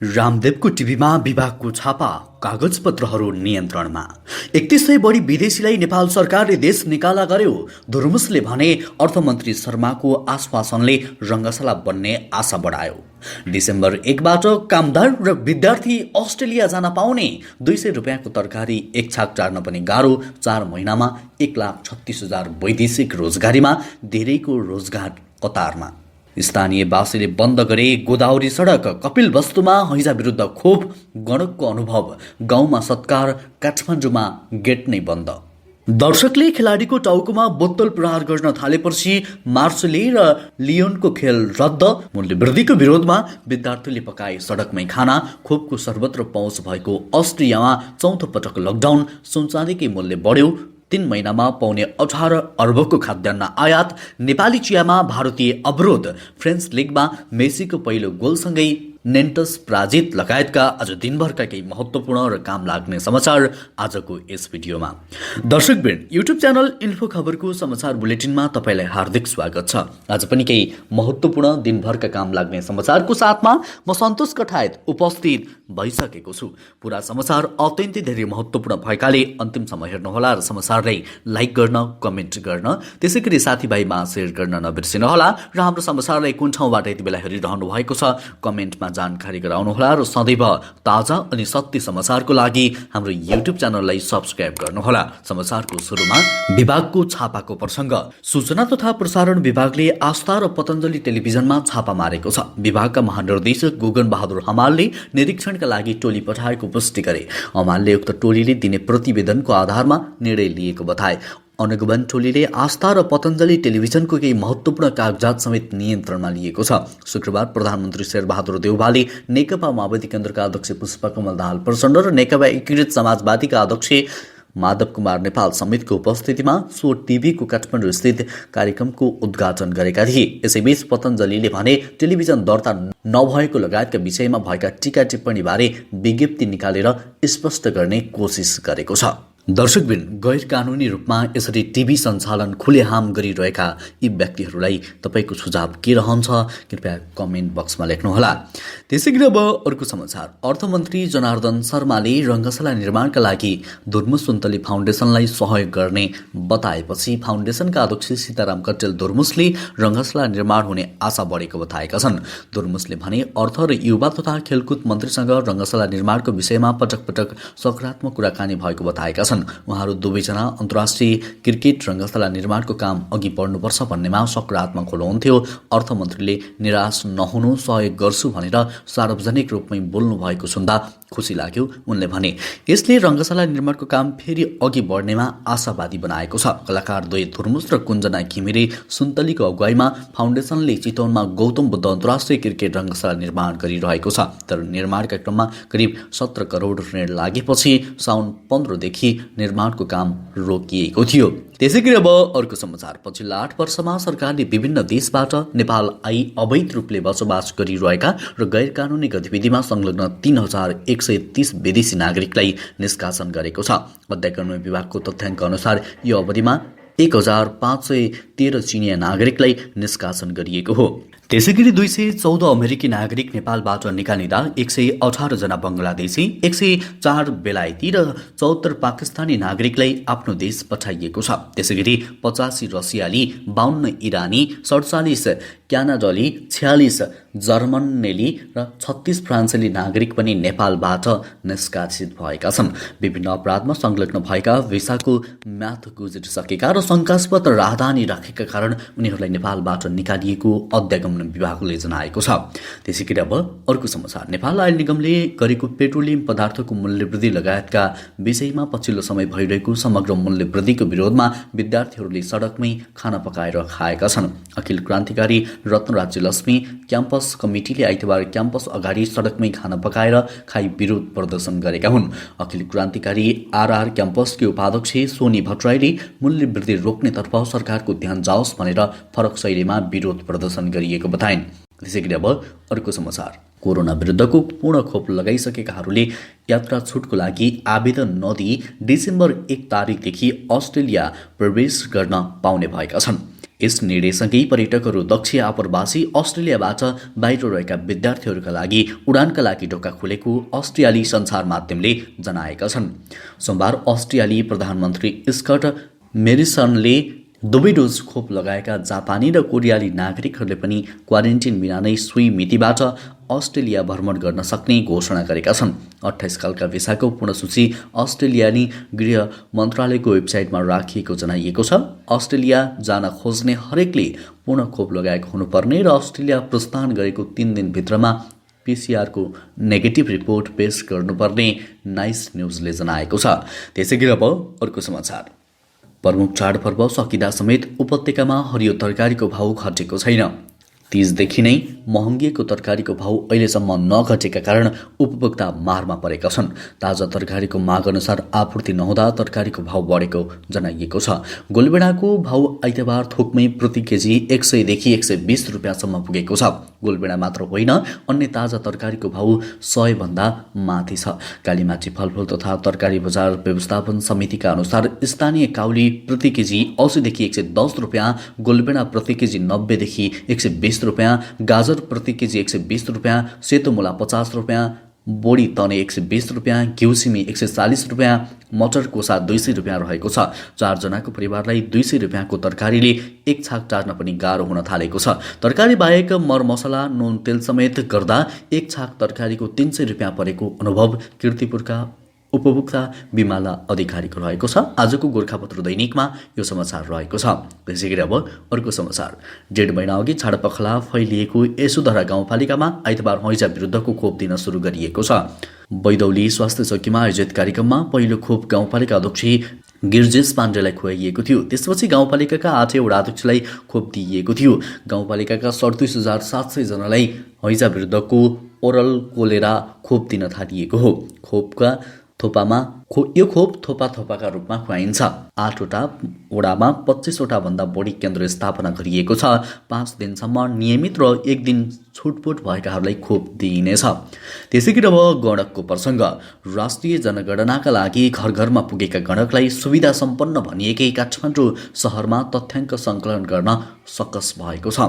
रामदेवको टिभीमा विभागको छापा, कागजपत्रहरू नियन्त्रणमा। 3100 बढी विदेशीलाई नेपाल सरकारले देश निकाला गर्यो। धुर्मुसले भने अर्थमन्त्री शर्माको आश्वासनले रङ्गशाला बन्ने आशा बढायो। डिसेम्बर 1बाट कामदार र विद्यार्थी अस्ट्रेलिया जान पाउने। 200 रुपियाँको तरकारी एक छाक चाड्न पनि गाह्रो। 4 महिनामा 1,36,000 वैदेशिक रोजगारीमा धेरैको रोजगार कतारमा। स्थानीयवासीले बन्द गरे गोदावरी सडक। कपिल वस्तुमा हैजा विरुद्ध क्षोभ, गणकको अनुभव। गाउँमा सत्कार, काठमाडौँमा गेट नै बन्द। दर्शकले खेलाडीको टाउकोमा बोतल प्रहार गर्न थालेपछि मार्सले र लियोनको खेल रद्द। मूल्यवृद्धिको विरोधमा विद्यार्थीले पकाए सडकमै खाना। खोपको सर्वत्र पहुँच भएको अस्ट्रियामा चौथो पटक लकडाउन। सुनचाँदीकै मूल्य बढ्यो। 3 महिनामा पाउने 18 अर्बको खाद्यान्न आयात। नेपाली चियामा भारतीय अवरोध। फ्रेन्च लिगमा मेसीको पहिलो गोलसँगै नेन्टस पराजित लगायतका आज दिनभरका केही महत्त्वपूर्ण र काम लाग्ने समाचार आजको यस भिडियोमा। दर्शकवृन्द, युट्युब च्यानल इन्फो खबरको समाचार बुलेटिनमा तपाईँलाई हार्दिक स्वागत छ। आज पनि केही महत्त्वपूर्ण दिनभरका काम लाग्ने समाचारको साथमा म सन्तोष कठायत उपस्थित भइसकेको छु। पुरा समाचार अत्यन्तै धेरै महत्त्वपूर्ण भएकाले अन्तिमसम्म हेर्नुहोला र समाचारलाई लाइक गर्न, कमेन्ट गर्न, त्यसैगरी साथीभाइमा सेयर गर्न नबिर्सिनुहोला र हाम्रो समाचारलाई कुन ठाउँबाट यति बेला हेरिरहनु भएको छ कमेन्टमा जानकारी गराउनुहोला र सदैव ताजा अनि सत्य समाचारको लागि हाम्रो युट्युब च्यानललाई सब्स्क्राइब गर्नुहोला। समाचारको सुरुमा विभागको छापाको प्रसङ्ग। सूचना तथा प्रसारण विभागले आस्था र पतञ्जलि टेलिभिजनमा छापा मारेको छ। विभागका महानिर्देशक गुगन बहादुर हमालले निरीक्षणका लागि टोली पठाएको पुष्टि गरे। हमालले उक्त टोलीले दिने प्रतिवेदनको आधारमा निर्णय लिएको बताए। अनुगमन टोलीले आस्था र पतञ्जलि टेलिभिजनको केही महत्त्वपूर्ण कागजात समेत नियन्त्रणमा लिएको छ। शुक्रबार प्रधानमन्त्री शेरबहादुर देउवाले नेकपा माओवादी केन्द्रका अध्यक्ष पुष्पकमल दाहाल प्रचण्ड र नेकपा एकीकृत समाजवादीका अध्यक्ष माधव कुमार नेपाल समेतको उपस्थितिमा सो टिभीको काठमाडौँ स्थित कार्यक्रमको उद्घाटन गरेका थिए। यसैबीच पतञ्जलिले भने टेलिभिजन दर्ता नभएको लगायतका विषयमा भएका टीका टिप्पणीबारे विज्ञप्ति निकालेर स्पष्ट गर्ने कोसिस गरेको छ। दर्शकबिन, गैर कानुनी रूपमा यसरी टिभी सञ्चालन खुलेआम गरिरहेका यी व्यक्तिहरूलाई तपाईँको सुझाव के रहन्छ कृपया कमेन्ट बक्समा लेख्नुहोला। त्यसैगरी अब अर्को समाचार। अर्थमन्त्री जनार्दन शर्माले रङ्गशाला निर्माणका लागि धुर्मुस सुन्तली फाउन्डेसनलाई सहयोग गर्ने बताएपछि फाउन्डेसनका अध्यक्ष सीताराम कट्टेल धुर्मुसले रङ्गशाला निर्माण हुने आशा बढेको बताएका छन्। धुर्मुसले भने अर्थ र युवा तथा खेलकुद मन्त्रीसँग रङ्गशाला निर्माणको विषयमा पटक पटक सकारात्मक कुराकानी भएको बताएका छन्। उहाँहरू दुवैजना अन्तर्राष्ट्रिय क्रिकेट रङ्गशाला निर्माणको काम अघि बढ्नुपर्छ भन्नेमा सकारात्मक हुनुहुन्थ्यो। अर्थमन्त्रीले निराश नहुनु, सहयोग गर्छु भनेर सार्वजनिक रूपमै बोल्नु भएको सुन्दा खुसी लाग्यो। उनले भने यसले रङ्गशाला निर्माणको काम फेरि अघि बढ्नेमा आशावादी बनाएको छ। कलाकार द्वय धुर्मुस र कुञ्जना घिमिरे सुन्तलीको अगुवाईमा फाउन्डेसनले चितवनमा गौतम बुद्ध अन्तर्राष्ट्रिय क्रिकेट रङ्गशाला निर्माण गरिरहेको छ। तर निर्माणका क्रममा करिब 17 करोड ऋण लागेपछि साउन 15 देखि निर्माणको काम रोकिएको थियो। त्यसैगरी अब अर्को समाचार। पछिल्ला 8 वर्षमा सरकारले विभिन्न देशबाट नेपाल आई अवैध रूपले बसोबास गरिरहेका र गैर कानुनी गतिविधिमा संलग्न 3130 विदेशी नागरिकलाई निष्कासन गरेको छ। अध्यात्म विभागको तथ्याङ्क अनुसार यो अवधिमा 1513 चिनिया नागरिकलाई निष्कासन गरिएको हो। त्यसैगरी 214 अमेरिकी नागरिक नेपालबाट निकालिँदा 118 जना बङ्गलादेशी, 104 बेलायती र 74 पाकिस्तानी नागरिकलाई आफ्नो देश पठाइएको छ। त्यसैगरी 85 रसियाली, 52 इरानी, 47 क्यानाडाली, 46 जर्मनेली र 36 फ्रान्सेली नागरिक पनि नेपालबाट निष्कासित भएका छन्। विभिन्न अपराधमा संलग्न भएका, भिसाको म्याद गुज्रिसकेका र शङ्कास्पद राहदानी राखेका कारण उनीहरूलाई नेपालबाट निकालिएको अध्यागमन विभागले जनाएको छ। त्यसैगरी अब अर्को समाचार। नेपाल आयल निगमले गरेको पेट्रोलियम पदार्थको मूल्यवृद्धि लगायतका विषयमा पछिल्लो समय भइरहेको समग्र मूल्यवृद्धिको विरोधमा विद्यार्थीहरूले सडकमै खाना पकाएर खाएका छन्। अखिल क्रान्तिकारी रत्नराज्य लक्ष्मी क्याम्पस कमिटीले आइतबार क्याम्पस अगाडि सडकमै खाना पकाएर खाई विरोध प्रदर्शन गरेका हुन्। अखिल क्रान्तिकारी आरआर क्याम्पसकी उपाध्यक्ष सोनी भट्टराईले मूल्यवृद्धि रोक्नेतर्फ सरकारको ध्यान जाओस् भनेर फरक शैलीमा विरोध प्रदर्शन गरिएको बताइन्। त्यसैगरी अब अर्को समाचार। कोरोना विरुद्धको पूर्ण खोप लगाइसकेकाहरूले यात्रा छुटको लागि आवेदन नदिई डिसेम्बर 1 तारिकदेखि अस्ट्रेलिया प्रवेश गर्न पाउने भएका छन्। यस निर्णयसँगै पर्यटकहरू दक्षिण आप्रवासी अस्ट्रेलियाबाट बाहिर रहेका विद्यार्थीहरूका लागि उडानका लागि ढोका खुलेको अस्ट्रेलियाली सञ्चार माध्यमले जनाएका छन्। सोमबार अस्ट्रेलियाली प्रधानमन्त्री स्कट मेरिसनले दुवै डोज खोप लगाएका जापानी र कोरियाली नागरिकहरूले पनि क्वारेन्टिन बिना नै सोही मितिबाट अस्ट्रेलिया भ्रमण गर्न सक्ने घोषणा गरेका छन्। 28 खालका भिसाको पूर्ण सूची अस्ट्रेलियाली गृह मन्त्रालयको वेबसाइटमा राखिएको जनाइएको छ। अस्ट्रेलिया जान खोज्ने हरेकले पूर्ण खोप लगाएको हुनुपर्ने र अस्ट्रेलिया प्रस्थान गरेको 3 दिनभित्रमा PCR को नेगेटिभ रिपोर्ट पेश गर्नुपर्ने नाइस न्युजले जनाएको छ। त्यसैगरी अब अर्को समाचार। प्रमुख चाडपर्व सकिँदा समेत उपत्यकामा हरियो तरकारीको भाउ घटेको छैन। तीजदेखि नै महँगिएको तरकारीको भाउ अहिलेसम्म नघटेका कारण उपभोक्ता मारमा परेका छन्। ताजा तरकारीको माग अनुसार आपूर्ति नहुँदा तरकारीको भाउ बढेको जनाइएको छ। गोलबेडाको भाउ आइतबार थोकमै प्रति केजी 100 देखि 120 रुपियाँसम्म पुगेको छ। गोलबेडा मात्र होइन, अन्य ताजा तरकारीको भाउ 100 भन्दा माथि छ। कालीमाटी फलफुल तथा तरकारी बजार व्यवस्थापन समितिका अनुसार स्थानीय काउली प्रति केजी 80 देखि 110 रुपियाँ, गोलबेडा प्रति केजी 90 देखि 120 रुपियाँ, गाजर प्रति केजी 120 रुपियाँ, सेतो मुला 50 रुपियाँ, बोडी तने 120 रुपियाँ, घिउसिमी 140 रुपियाँ, मटर कोसा 200 रुपियाँ रहेको छ। 4 जनाको परिवारलाई 200 रुपियाँको तरकारीले एक छाक टार्न पनि गाह्रो हुन थालेको छ। तरकारी बाहेक मरमसला, नुन, तेल समेत गर्दा एक छाक तरकारीको 300 रुपियाँ परेको अनुभव कीर्तिपुरका उपभोक्ता बिमाला अधिकारीको रहेको छ। आजको गोर्खापत्र दैनिकमा यो समाचार रहेको छ। त्यसैगरी अब अर्को समाचार। 1.5 महिना अघि छाडपखला फैलिएको यसुधरा गाउँपालिकामा आइतबार हैजा विरुद्धको खोप दिन सुरु गरिएको छ। बैदौली स्वास्थ्य चौकीमा आयोजित कार्यक्रममा पहिलो खोप गाउँपालिका अध्यक्ष गिर्जेश पाण्डेलाई खुवाइएको थियो। त्यसपछि गाउँपालिकाका 8 वटा अध्यक्षलाई खोप दिइएको थियो। गाउँपालिकाका 37,700 जनालाई हैजा विरुद्धको ओरल कोलेरा खोप दिन थालिएको हो। यो खोप थोपाका रूपमा खुवाइन्छ। 8 वटा वडामा 25 वटा भन्दा बढी केन्द्र स्थापना गरिएको छ। 5 दिनसम्म नियमित र 1 दिन छुटपुट भएकाहरूलाई खोप दिइनेछ। त्यसैगरी अब गणकको प्रसङ्ग। राष्ट्रिय जनगणनाका लागि घर घरमा पुगेका गणकलाई सुविधा सम्पन्न भनिएकै काठमाडौँ सहरमा तथ्याङ्क सङ्कलन गर्न सकस भएको छ।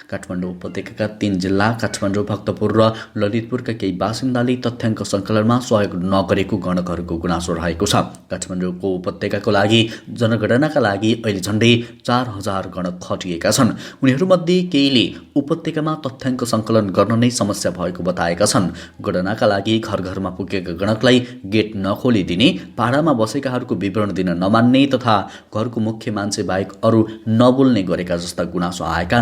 काठमाडौँ उपत्यकाका 3 जिल्ला काठमाडौँ, भक्तपुर र ललितपुरका केही बासिन्दाले तथ्याङ्क सङ्कलनमा सहयोग नगरेको गणकहरूको गुनासो रहेको छ। काठमाडौँको उपत्यकाको लागि जनगणनाका लागि अहिले झण्डै 4000 गणक खटिएका छन्। उनीहरूमध्ये केहीले उपत्यकामा तथ्याङ्क सङ्कलन गर्न नै समस्या भएको बताएका छन्। गणनाका लागि घर घरमा पुगेका गणकलाई गेट नखोलिदिने, पाडामा बसेकाहरूको विवरण दिन नमान्ने तथा घरको मुख्य मान्छे बाहेक अरू नबोल्ने गरेका जस्ता गुनासो आएका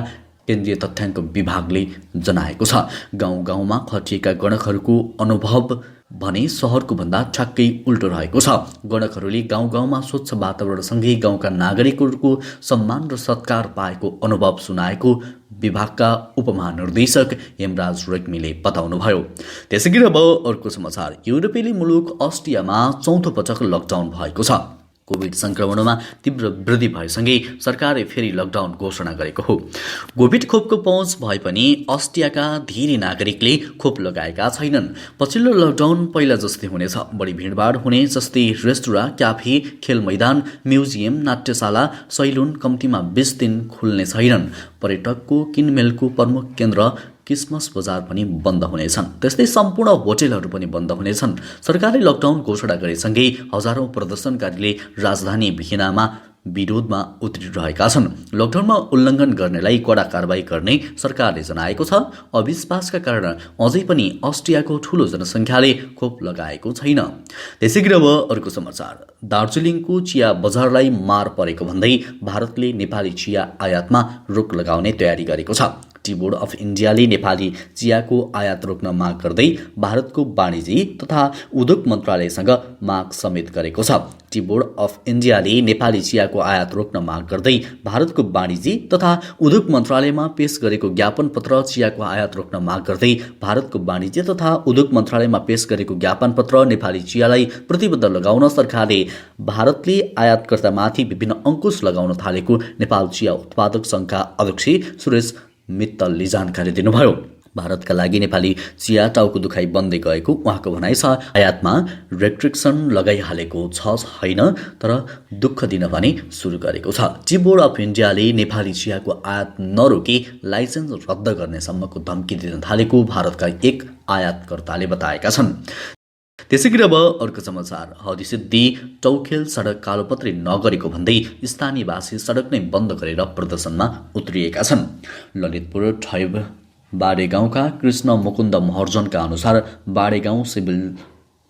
केन्द्रीय तथ्याङ्क विभागले जनाएको छ। गाउँ गाउँमा खटिएका गणकहरूको अनुभव भने सहरको भन्दा ठ्याक्कै उल्टो रहेको छ। गणकहरूले गाउँ गाउँमा स्वच्छ वातावरणसँगै गाउँका नागरिकहरूको सम्मान र सत्कार पाएको अनुभव सुनाएको विभागका उपमहानिर्देशक हेमराज रेग्मीले बताउनुभयो। त्यसैगरी अब अर्को समाचार। युरोपेली मुलुक अस्ट्रियामा चौथो पटक लकडाउन भएको छ। कोभिड सङ्क्रमणमा तीव्र वृद्धि भएसँगै सरकारले फेरि लकडाउन घोषणा गरेको हो। कोभिड खोपको पहुँच भए पनि अस्ट्रियाका धेरै नागरिकले खोप लगाएका छैनन्। पछिल्लो लकडाउन पहिला जस्तै हुनेछ। बढी भिडभाड हुने जस्तै रेस्टुराँ, क्याफे, खेल मैदान, म्युजियम, नाट्यशाला, सैलुन कम्तीमा 20 दिन खुल्ने छैनन्। पर्यटकको किनमेलको प्रमुख केन्द्र क्रिसमस बजार पनि बन्द हुनेछन्। त्यस्तै सम्पूर्ण होटेलहरू पनि बन्द हुनेछन्। सरकारले लकडाउन घोषणा गरेसँगै हजारौं प्रदर्शनकारीले राजधानी भियनामा विरोधमा उत्रिरहेका छन्। लकडाउनमा उल्लङ्घन गर्नेलाई कडा कारबाही गर्ने सरकारले जनाएको छ। अविश्वासका कारण अझै पनि अस्ट्रियाको ठूलो जनसङ्ख्याले खोप लगाएको छैन। त्यसैगरी अब अर्को समाचार। दार्जिलिङको चिया बजारलाई मार परेको भन्दै भारतले नेपाली चिया आयातमा रोक लगाउने तयारी गरेको छ। टी बोर्ड अफ इन्डियाले नेपाली चियाको आयात रोक्न माग गर्दै भारतको वाणिज्य तथा उद्योग मन्त्रालयसँग माग समेत गरेको छ। टी बोर्ड अफ इन्डियाले नेपाली चियाको आयात रोक्न माग गर्दै भारतको वाणिज्य तथा उद्योग मन्त्रालयमा पेश गरेको ज्ञापन पत्र चियाको आयात रोक्न माग गर्दै भारतको वाणिज्य तथा उद्योग मन्त्रालयमा पेश गरेको ज्ञापन पत्र नेपाली चियालाई प्रतिबद्ध लगाउन सरकारले भारतले आयातकर्तामाथि विभिन्न अंकुश लगाउन थालेको नेपाल चिया उत्पादक संघका अध्यक्ष सुरेश मित्तलले जानकारी दिनुभयो। भारतका लागि नेपाली चिया टाउको दुखाइ बन्दै गएको उहाँको भनाइ छ। आयातमा रेस्ट्रिक्सन लगाइहालेको छैन, तर दुःख दिन भने सुरु गरेको छ। चिप बोर्ड अफ इन्डियाले नेपाली चियाको आयात नरोकी लाइसेन्स रद्द गर्नेसम्मको धम्की दिन थालेको भारतका एक आयातकर्ताले बताएका छन्। त्यसै गरी अब अर्को समाचार। हदिसिद्धि टौखेल सडक कालोपत्री नगरेको भन्दै स्थानीयवासी सडक नै बन्द गरेर प्रदर्शनमा उत्रिएका छन्। ललितपुर ठैब बाडे गाउँका कृष्ण मुकुन्द महर्जनका अनुसार बाडे गाउँ सिभिल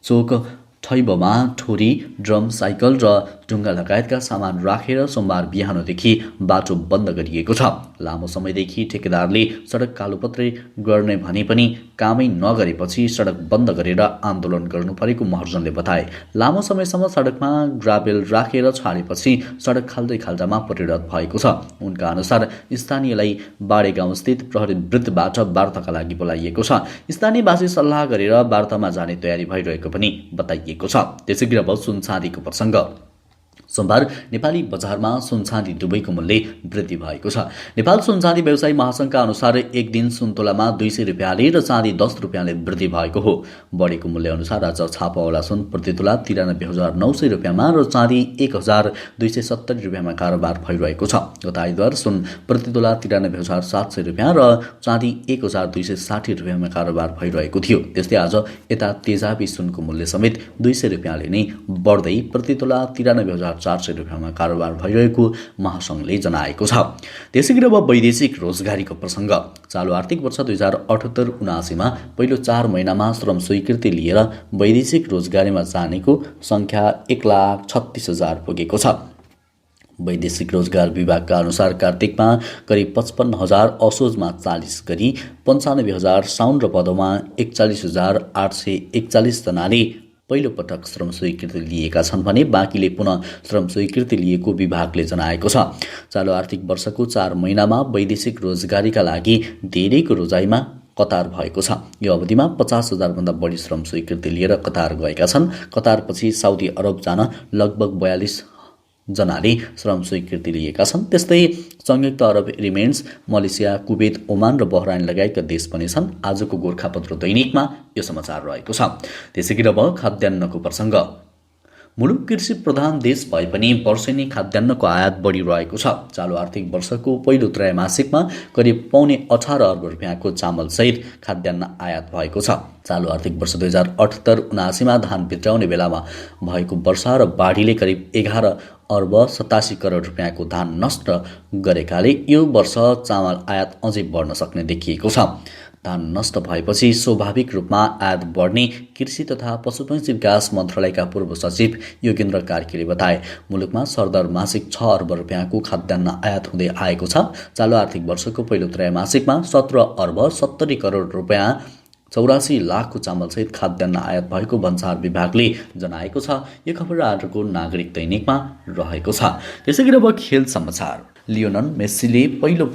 चोक ठैबमा ठोरी, ड्रम, साइकल र ढुङ्गा लगायतका सामान राखेर सोमबार बिहानदेखि बाटो बन्द गरिएको छ। लामो समयदेखि ठेकेदारले सडक कालोपत्री गर्ने भने पनि कामै नगरेपछि सडक बन्द गरेर आन्दोलन गर्नु परेको महर्जनले बताए। लामो समयसम्म सडकमा ग्राभेल राखेर छाडेपछि सडक खाल्दै खाल्दामा परिणत भएको छ। उनका अनुसार स्थानीयलाई बाडे गाउँस्थित प्रहरी वृत्तबाट वार्ताका लागि बोलाइएको छ। स्थानीयवासी सल्लाह गरेर वार्तामा जाने तयारी भइरहेको पनि बताइएको छ। त्यसै गरी अब सुनचाँदीको प्रसङ्ग। सोमबार नेपाली बजारमा सुनचाँदी दुवैको मूल्य वृद्धि भएको छ। नेपाल सुनचाँदी व्यवसायी महासङ्घका अनुसार एक दिन सुनतोलामा 200 रुपियाँले र चाँदी 10 रुपियाँले वृद्धि भएको हो। बढेको मूल्य अनुसार आज छापावाला सुन प्रतितोला 93,900 रुपियाँमा र चाँदी 1,270 रुपियाँमा कारोबार भइरहेको छ। गत आइतबार सुन प्रतितोला 93,700 रुपियाँ र चाँदी 1,260 रुपियाँमा कारोबार भइरहेको थियो। त्यस्तै आज यता तेजाबी सुनको मूल्य समेत 200 रुपियाँले नै बढ्दै प्रतितोला 93,400 रुपियाँमा कारोबार भइरहेको महासङ्घले जनाएको छ। त्यसै गरी अब वैदेशिक रोजगारीको प्रसङ्ग। चालु आर्थिक वर्ष 2078-79मा पहिलो 4 महिनामा श्रम स्वीकृति लिएर वैदेशिक रोजगारीमा जानेको सङ्ख्या 1,36,000 पुगेको छ। वैदेशिक रोजगार विभागका अनुसार कार्तिकमा करिब 55,000, असोजमा 40 गरी 95,000, साउन र भदौमा 41,841 जनाले पहिलो पटक श्रम स्वीकृति लिएका छन् भने बाँकीले पुनः श्रम स्वीकृति लिएको विभागले जनाएको छ। चालु आर्थिक वर्षको 4 महिनामा वैदेशिक रोजगारीका लागि धेरैको रोजाइमा कतार भएको छ। यो अवधिमा 50,000 भन्दा बढी श्रम स्वीकृति लिएर कतार गएका छन्। कतारपछि साउदी अरब जान लगभग 42 जनाले श्रम स्वीकृति लिएका छन्। त्यस्तै संयुक्त अरब इमिरेट्स, मलेसिया, कुवेत, ओमान र बहराइन लगायतका देश पनि छन्। आजको गोर्खापत्र दैनिकमा यो समाचार रहेको छ। त्यसै गरी अब खाद्यान्नको प्रसङ्ग। मुलुक कृषि प्रधान देश भए पनि वर्षेनी खाद्यान्नको आयात बढिरहेको छ। चालु आर्थिक वर्षको पहिलो त्रैमासिकमा करिब 18 अर्ब रुपियाँको चामलसहित खाद्यान्न आयात भएको छ। चालु आर्थिक वर्ष 2078-79मा धान भित्राउने बेलामा भएको वर्षा र बाढीले करिब 11 अर्ब 87 करोड रुपियाँको धान नष्ट गरेकाले यो वर्ष चामल आयात अझै बढ्न सक्ने देखिएको छ। धान नष्ट भएपछि स्वाभाविक रूपमा आयात बढ्ने कृषि तथा पशुपक्षी विकास मन्त्रालयका पूर्व सचिव योगेन्द्र कार्कीले बताए। मुलुकमा सरदर मासिक 6 अर्ब रुपियाँको खाद्यान्न आयात हुँदै आएको छ। चालु आर्थिक वर्षको पहिलो त्रैमासिकमा 17 अर्ब 70 करोड रुपियाँ 84 लाखको चामलसहित खाद्यान्न आयात भएको भन्सार विभागले जनाएको छ। यो खबर आजको नागरिक दैनिकमा रहेको छ। त्यसै गरी अब खेल समाचार। लियोनल मेस्सीले पहिलो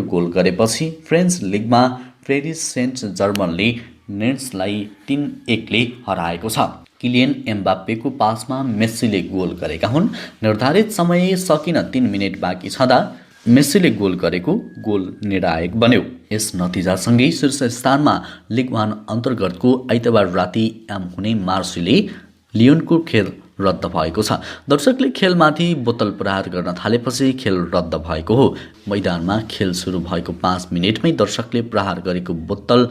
गोल गरेपछि फ्रेन्च लिगमा पेरिस सेन्ट जर्मनले नेट्सलाई 3-1ले हराएको छ। किलियन एम्बाप्पेको पासमा मेस्सीले गोल गरेका हुन्। निर्धारित समय सकिन 3 मिनेट बाँकी छँदा मेस्सीले गोल गरेको गोल निर्णायक बन्यो। यस नतिजासँगै शीर्ष स्थानमा लिग 1 अन्तर्गतको आइतबार राति हुने मार्सीले लियोनको खेल रद्द भएको छ। दर्शकले खेलमाथि बोतल प्रहार गर्न थालेपछि खेल रद्द भएको हो। मैदानमा खेल सुरु भएको 5 मिनेटमै दर्शकले प्रहार गरेको बोतल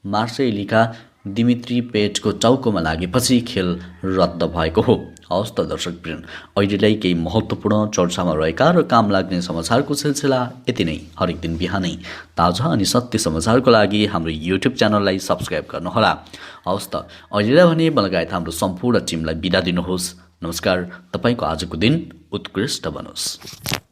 मार्सेलीका दिमित्री पेटको टाउकोमा लागेपछि खेल रद्द भएको हो। हवस् त दर्शकवृन्द, अहिलेलाई केही महत्त्वपूर्ण चर्चामा रहेका र काम लाग्ने समाचारको सिलसिला यति नै। हरेक दिन बिहानै ताजा अनि सत्य समाचारको लागि हाम्रो युट्युब च्यानललाई सब्स्क्राइब गर्नुहोला। हवस् त अहिलेलाई भने लगायत हाम्रो सम्पूर्ण टिमलाई बिदा दिनुहोस्। नमस्कार। तपाईँको आजको दिन उत्कृष्ट बनोस्।